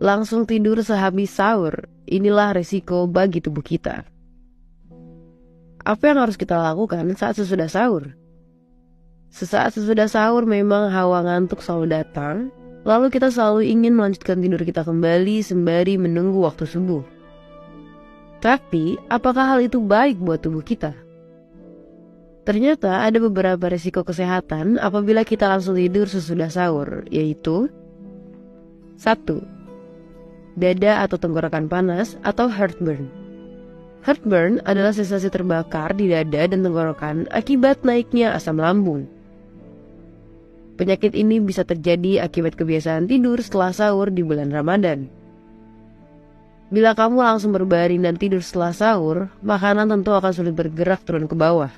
Langsung tidur sehabis sahur, inilah resiko bagi tubuh kita. Apa yang harus kita lakukan saat sesudah sahur? Sesaat sesudah sahur memang hawa ngantuk selalu datang, lalu kita selalu ingin melanjutkan tidur kita kembali sembari menunggu waktu subuh. Tapi, apakah hal itu baik buat tubuh kita? Ternyata ada beberapa resiko kesehatan apabila kita langsung tidur sesudah sahur, yaitu 1. Dada atau tenggorokan panas atau heartburn. Heartburn adalah sensasi terbakar di dada dan tenggorokan akibat naiknya asam lambung. Penyakit ini bisa terjadi akibat kebiasaan tidur setelah sahur di bulan Ramadan. Bila kamu langsung berbaring dan tidur setelah sahur, makanan tentu akan sulit bergerak turun ke bawah.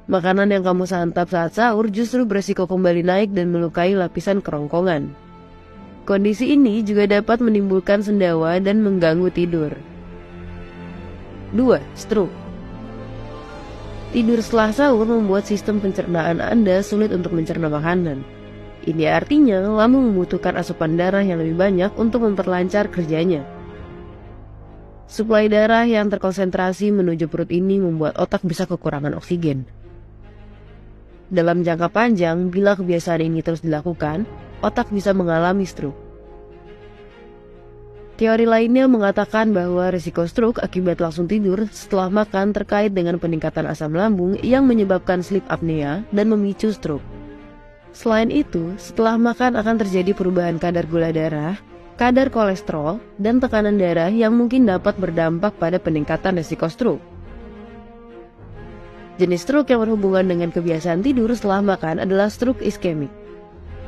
Makanan yang kamu santap saat sahur justru beresiko kembali naik dan melukai lapisan kerongkongan. Kondisi ini juga dapat menimbulkan sendawa dan mengganggu tidur. 2. Stroke. Tidur setelah sahur membuat sistem pencernaan Anda sulit untuk mencerna makanan. Ini artinya lambung membutuhkan asupan darah yang lebih banyak untuk memperlancar kerjanya. Suplai darah yang terkonsentrasi menuju perut ini membuat otak bisa kekurangan oksigen. Dalam jangka panjang, bila kebiasaan ini terus dilakukan, otak bisa mengalami stroke. Teori lainnya mengatakan bahwa risiko stroke akibat langsung tidur setelah makan terkait dengan peningkatan asam lambung yang menyebabkan sleep apnea dan memicu stroke. Selain itu, setelah makan akan terjadi perubahan kadar gula darah, kadar kolesterol, dan tekanan darah yang mungkin dapat berdampak pada peningkatan risiko stroke. Jenis stroke yang berhubungan dengan kebiasaan tidur setelah makan adalah stroke iskemik,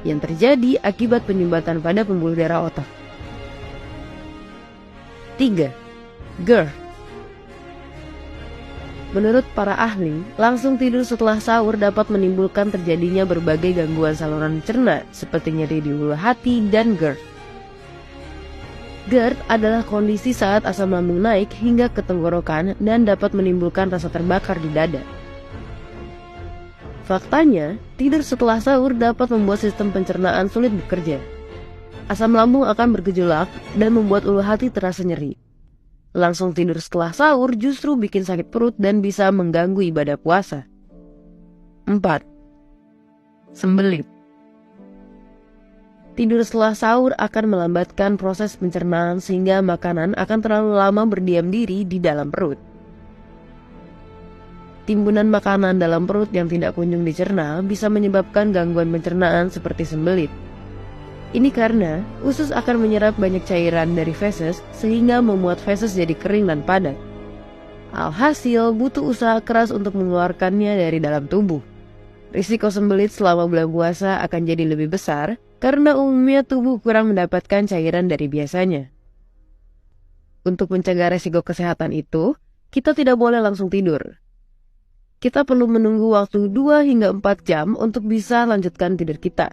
yang terjadi akibat penyumbatan pada pembuluh darah otak. 3. GERD. Menurut para ahli, langsung tidur setelah sahur dapat menimbulkan terjadinya berbagai gangguan saluran cerna seperti nyeri di ulu hati dan GERD. GERD adalah kondisi saat asam lambung naik hingga ke tenggorokan dan dapat menimbulkan rasa terbakar di dada. Faktanya, tidur setelah sahur dapat membuat sistem pencernaan sulit bekerja. Asam lambung akan bergejolak dan membuat ulu hati terasa nyeri. Langsung tidur setelah sahur justru bikin sakit perut dan bisa mengganggu ibadah puasa. 4. Sembelit. Tidur setelah sahur akan melambatkan proses pencernaan sehingga makanan akan terlalu lama berdiam diri di dalam perut. Timbunan makanan dalam perut yang tidak kunjung dicerna bisa menyebabkan gangguan pencernaan seperti sembelit. Ini karena usus akan menyerap banyak cairan dari feses sehingga membuat feses jadi kering dan padat. Alhasil butuh usaha keras untuk mengeluarkannya dari dalam tubuh. Risiko sembelit selama bulan puasa akan jadi lebih besar karena umumnya tubuh kurang mendapatkan cairan dari biasanya. Untuk mencegah risiko kesehatan itu, kita tidak boleh langsung tidur. Kita perlu menunggu waktu 2 hingga 4 jam untuk bisa lanjutkan tidur kita.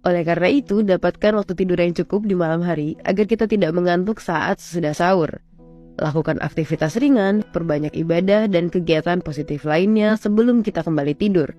Oleh karena itu, dapatkan waktu tidur yang cukup di malam hari agar kita tidak mengantuk saat sesudah sahur. Lakukan aktivitas ringan, perbanyak ibadah dan kegiatan positif lainnya sebelum kita kembali tidur.